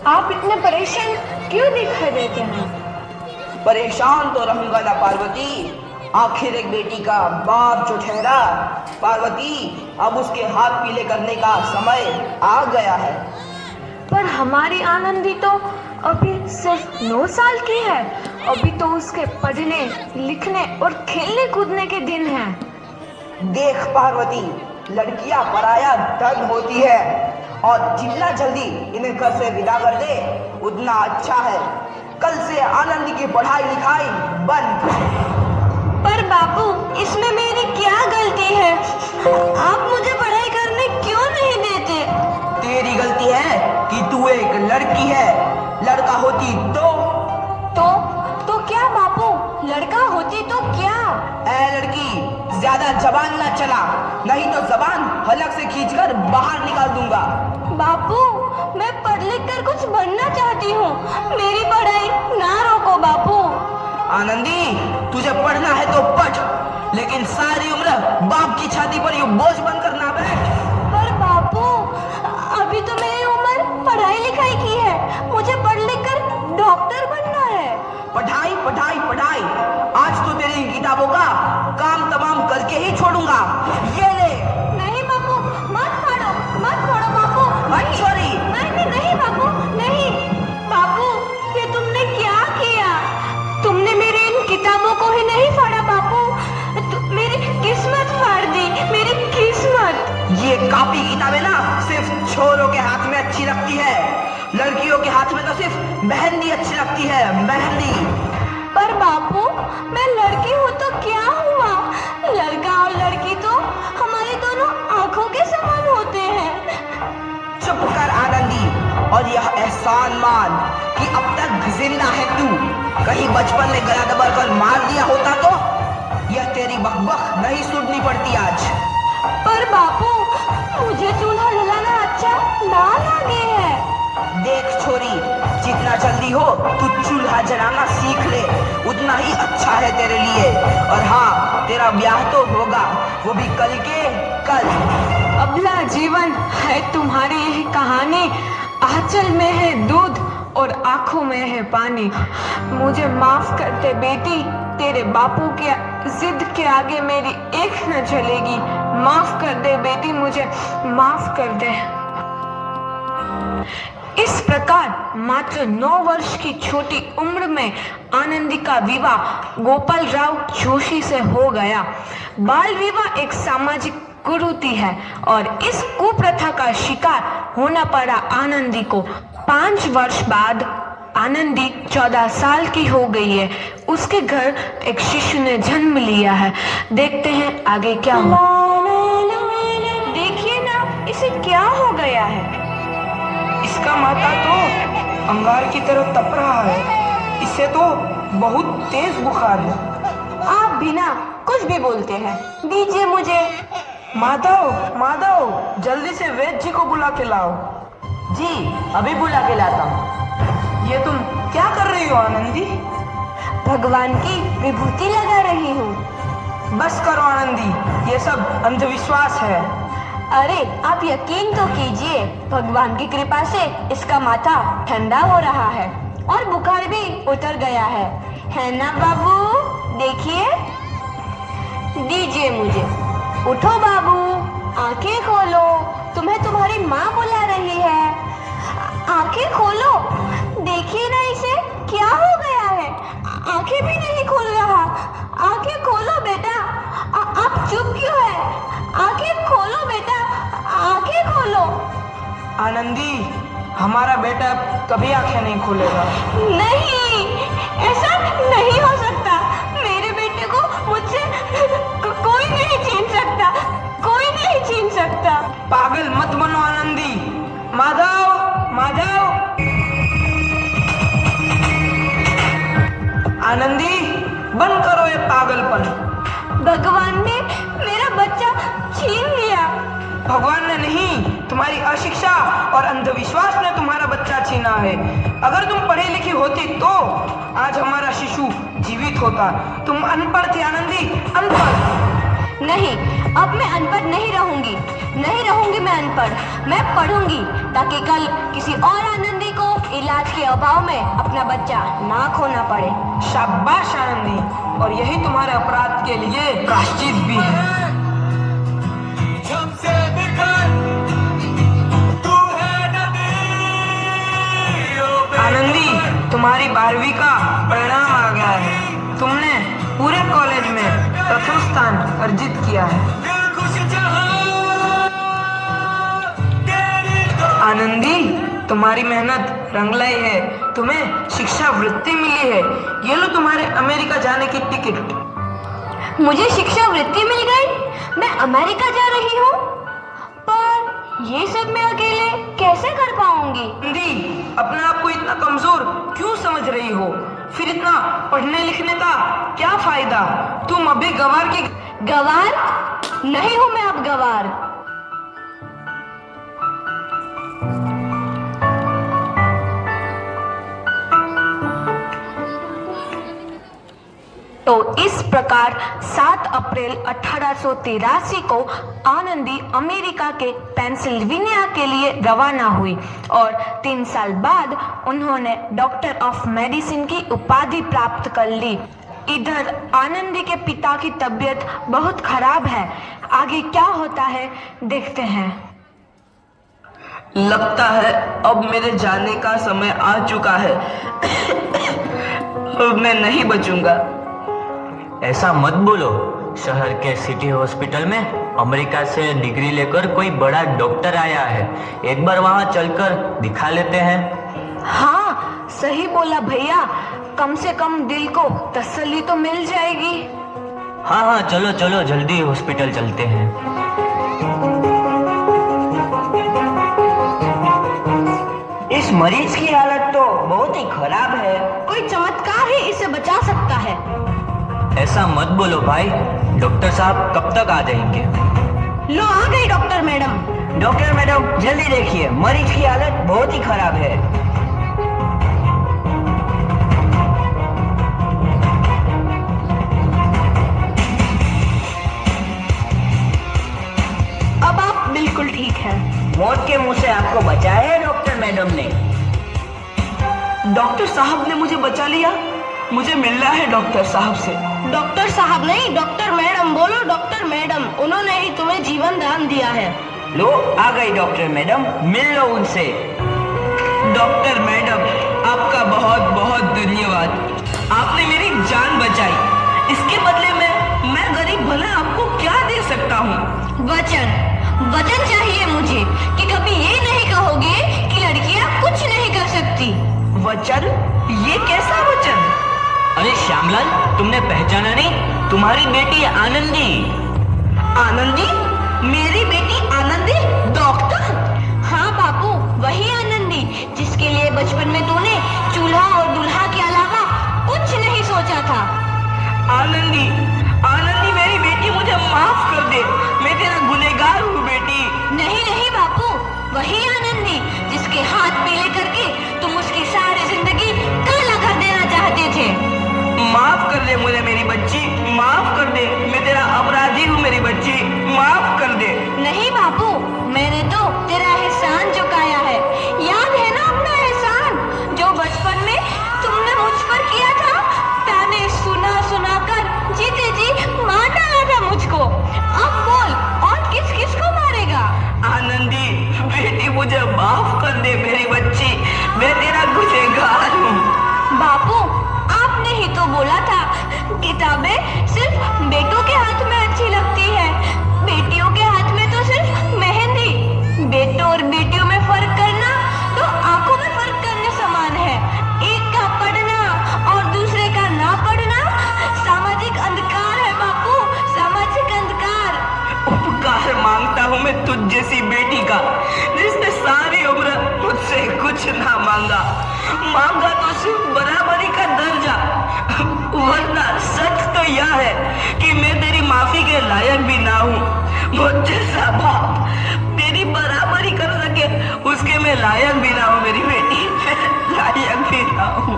आप इतने परेशान क्यों दिखाई देते हैं? परेशान तो रहूंगा ना पार्वती, आखिर एक बेटी का बाप जो ठहरा। पार्वती, अब उसके हाथ पीले करने का समय आ गया है। पर हमारी आनंदी तो अभी सिर्फ 9 साल की है। अभी तो उसके पढ़ने लिखने और खेलने कूदने के दिन हैं। देख पार्वती, लड़कियां पराया धन होती है और जितना जल्दी इन्हें घर से विदा कर दे उतना अच्छा है। कल से आनंदी की पढ़ाई लिखाई बंद। पर बापू, इसमें मेरी क्या गलती है? आप मुझे पढ़ाई करने क्यों नहीं देते? तेरी गलती है कि तू एक लड़की है। लड़का होती तो क्या बापू? लड़का होती तो क्या? ए लड़की, ज्यादा जबान ना चला, नहीं तो जबान हलक से खींचकर बाहर निकाल दूंगा। बापू, मैं पढ़ लिख कर कुछ बनना चाहती हूँ। मेरी पढ़ाई ना रोको बापू। आनंदी, तुझे पढ़ना है तो पढ़, लेकिन सारी उम्र बाप की छाती पर यूं बोझ बनकर ना बैठ। पर बापू, अभी तो मेरी उम्र पढ़ाई लिखाई की है। मुझे पढ़ लिख कर डॉक्टर बनना है। पढ़ाई पढ़ाई पढ़ाई, आज तो तेरी इन किताबों का काम तमाम करके ही छोड़ूंगा। ये ले। नहीं बापू, मत फोड़ो बापू। हट छोरी। नहीं बापू, नहीं। बापू, ये तुमने क्या किया? तुमने मेरी इन किताबों को ही नहीं फाड़ा बापू, मेरी किस्मत फाड़ दी, मेरी किस्मत। ये कॉपी किताबें ना सिर्फ छोरों के हाथ में अच्छी लगती है, लड़कियों के हाथ में तो सिर्फ मेहंदी अच्छी लगती है, मेहंदी। पर बापू, मैं लड़की हूँ तो क्या हुआ? लड़का और लड़की तो हमारे दोनों आंखों के समान होते हैं। चुप कर आनंदी, और यह एहसान मान कि अब तक जिंदा है तू। कहीं बचपन में गला दबा कर मार दिया होता तो यह तेरी बकबक नहीं सुननी पड़ती आज। पर बापू, मुझे चूल्हा जलाना अच्छा ना लगे है। देख छोरी, जितना जल्दी हो तू चूल्हा जलाना सीख ले, उतना ही अच्छा है तेरे लिए। और हाँ, तेरा ब्याह तो होगा, वो भी कल के कल। अबला जीवन है तुम्हारी यही कहानी। आंचल में है दूध और आंखों में है पानी। मुझे माफ कर दे बेटी, तेरे बापू के जिद के आगे मेरी एक न चलेगी। माफ कर दे बेटी, मुझे माफ कर दे। इस प्रकार मात्र 9 वर्ष की छोटी उम्र में आनंदी का विवाह गोपाल राव जोशी से हो गया। बाल विवाह एक सामाजिक कुरीति है और इस कुप्रथा का शिकार होना पड़ा आनंदी को। 5 वर्ष बाद आनंदी 14 साल की हो गई है। उसके घर एक शिशु ने जन्म लिया है। देखते हैं आगे क्या हुआ। देखिए ना, इसे क्या हो गया है? इसका माथा तो अंगार की तरह तप रहा है। इसे तो बहुत तेज बुखार है। आप बिना कुछ भी बोलते हैं, दीजिए मुझे। माधव, माधव, जल्दी से वैद्य जी को बुला के लाओ। जी, अभी बुला के लाता हूँ। ये तुम क्या कर रही हो आनंदी? भगवान की विभूति लगा रही हूँ। बस करो आनंदी, ये सब अंधविश्वास है। अरे आप यकीन तो कीजिए, भगवान की कृपा से इसका माथा ठंडा हो रहा है और बुखार भी उतर गया है ना बाबू? देखिए, दीजिए मुझे। उठो बाबू, आंखें खोलो, तुम्हें तुम्हारी माँ बुला रही है। आंखें खोलो, देखिए ना इसे क्या हो गया है। आंखें भी नहीं खोल रहा। आंखें खोलो बेटा। आप चुप क्यों है? आंखें खोलो बेटा, आंखें खोलो। आनंदी, हमारा बेटा कभी आंखें नहीं खोलेगा। नहीं, ऐसा नहीं हो सकता। मेरे बेटे को मुझसे कोई नहीं छीन सकता, कोई नहीं छीन सकता। पागल मत बनो आनंदी। माधव, माधव। आनंदी, बंद करो ये पागलपन। भगवान ने मेरा बच्चा छीन लिया। भगवान ने नहीं, तुम्हारी अशिक्षा और अंधविश्वास ने तुम्हारा बच्चा छीना है। अगर तुम पढ़ी लिखी होती तो आज हमारा शिशु जीवित होता। तुम अनपढ़ थी आनंदी, अनपढ़। नहीं, अब मैं अनपढ़ नहीं रहूंगी। नहीं रहूंगी मैं अनपढ़। मैं पढ़ूंगी ताकि कल किसी और आनंदी को समाज के अभाव में अपना बच्चा ना खोना पड़े। शाबाश आनंदी, और यही तुम्हारे अपराध के लिए प्रायश्चित भी है। आनंदी, तुम्हारी 12वीं का परिणाम आ गया है। तुमने पूरे कॉलेज में प्रथम स्थान अर्जित किया है। आनंदी, तुम्हारी मेहनत रंग लाई है। तुम्हें शिक्षा वृत्ति मिली है। ये लो तुम्हारे अमेरिका जाने की टिकट। मुझे शिक्षा वृत्ति मिल गई, मैं अमेरिका जा रही हूँ। पर ये सब मैं अकेले कैसे कर पाऊंगी? आनंदी, अपने आप को इतना कमजोर क्यों समझ रही हो? फिर इतना पढ़ने लिखने का क्या फायदा? तुम अभी गवार की गवार नहीं हूँ मैं अब गवार। तो इस प्रकार 7 अप्रैल 1883 को आनंदी अमेरिका के पेंसिल्वेनिया के लिए रवाना हुई और 3 साल बाद उन्होंने डॉक्टर ऑफ मेडिसिन की उपाधि प्राप्त कर ली। इधर आनंदी के पिता की तबीयत बहुत खराब है। आगे क्या होता है देखते हैं। लगता है अब मेरे जाने का समय आ चुका है। अब मैं नहीं बचूंगा। ऐसा मत बोलो। शहर के सिटी हॉस्पिटल में अमेरिका से डिग्री लेकर कोई बड़ा डॉक्टर आया है। एक बार वहां चलकर दिखा लेते हैं। हाँ, सही बोला भैया। कम से कम दिल को तसल्ली तो मिल जाएगी। हाँ हाँ, चलो चलो जल्दी हॉस्पिटल चलते हैं। इस मरीज की हालत तो बहुत ही खराब है। कोई चमत्कार ही इसे बचा सकता है। ऐसा मत बोलो भाई। डॉक्टर साहब कब तक आ जाएंगे? लो आ गई डॉक्टर मैडम। डॉक्टर मैडम जल्दी देखिए, मरीज की हालत बहुत ही खराब है। अब आप बिल्कुल ठीक हैं। मौत के मुंह से आपको बचाया है डॉक्टर मैडम ने। डॉक्टर साहब ने मुझे बचा लिया। मुझे मिलना है डॉक्टर साहब से। डॉक्टर साहब नहीं, डॉक्टर मैडम बोलो। डॉक्टर मैडम, उन्होंने ही तुम्हें जीवन दान दिया है। लो आ गई डॉक्टर मैडम, मिल लो उनसे। डॉक्टर मैडम, आपका बहुत बहुत धन्यवाद। आपने मेरी जान बचाई। इसके बदले में मैं गरीब भला आपको क्या दे सकता हूँ? वचन चाहिए मुझे कि कभी ये नहीं कहोगे कि लड़कियां कुछ नहीं कर सकती। वचन? ये कैसा वचन? अरे श्यामलाल, तुमने पहचाना नहीं? तुम्हारी बेटी आनंदी। आनंदी? मेरी बेटी आनंदी? डॉक्टर? हाँ बापू, वही आनंदी जिसके लिए बचपन में तूने चूल्हा और दूल्हा के अलावा कुछ नहीं सोचा था। आनंदी, आनंदी मेरी बेटी, मुझे माफ कर दे। मैं तेरा गुनहगार हूँ बेटी। नहीं नहीं बापू, वही आनंदी जिसके हाथ पीले करके तुम उसकी सारी जिंदगी काला कर देना चाहते थे। माफ कर दे मुझे मेरी बच्ची, माफ कर दे। मैं तेरा अपराधी हूँ मेरी बच्ची, माफ कर दे। नहीं बापू, मैंने तो तेरा एहसान चुकाया है। याद है ना अपना एहसान जो बचपन में तुमने मुझ पर किया था? ताने सुना सुना कर जीते जी मार डाला था मुझको। अब बोल, और किस किस को मारेगा? आनंदी बेटी, मुझे माफ कर दे मेरी बच्ची। मैं तेरा गुनहगार हूँ। बापू, आपने ही तो बोला था किताबें सिर्फ बेटों के हाथ में अच्छी लगती है, बेटियों के हाथ में तो सिर्फ मेहंदी। बेटों और बेटियों में फर्क करना तो आंखों में फर्क करने समान है। एक का पढ़ना और दूसरे का ना पढ़ना सामाजिक अंधकार है बापू, सामाजिक अंधकार। उपकार मांगता हूँ मैं तुझ जैसी बेटी का, जिसने सारी उम्र मुझसे कुछ ना मांगा तो सिर्फ बराबरी का दर्जा। वरना सच तो यह है कि मैं तेरी माफी के लायक भी ना हूँ। मुझ जैसा बाप तेरी बराबरी कर सके उसके मैं लायक भी ना हूँ मेरी बेटी, लायक भी ना हूँ।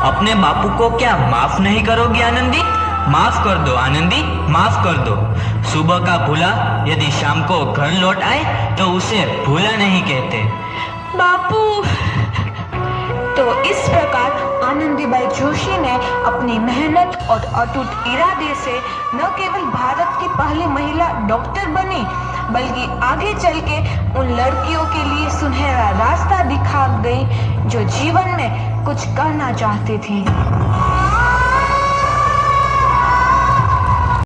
अपने बापू को क्या माफ नहीं करोगी आनंदी? माफ कर दो आनंदी, माफ कर दो। सुबह का भूला यदि शाम को घर लौट आए तो उसे भूला नहीं कहते। बापू, तो इस प्रकार आनंदीबाई जोशी ने अपनी मेहनत और अटूट इरादे से न केवल भारत की पहली महिला डॉक्टर बनी, बल्कि आगे चल के उन लड़कियों के लिए सुनहरा रास्ता दिखा गई जो जीवन में कुछ करना चाहती थी।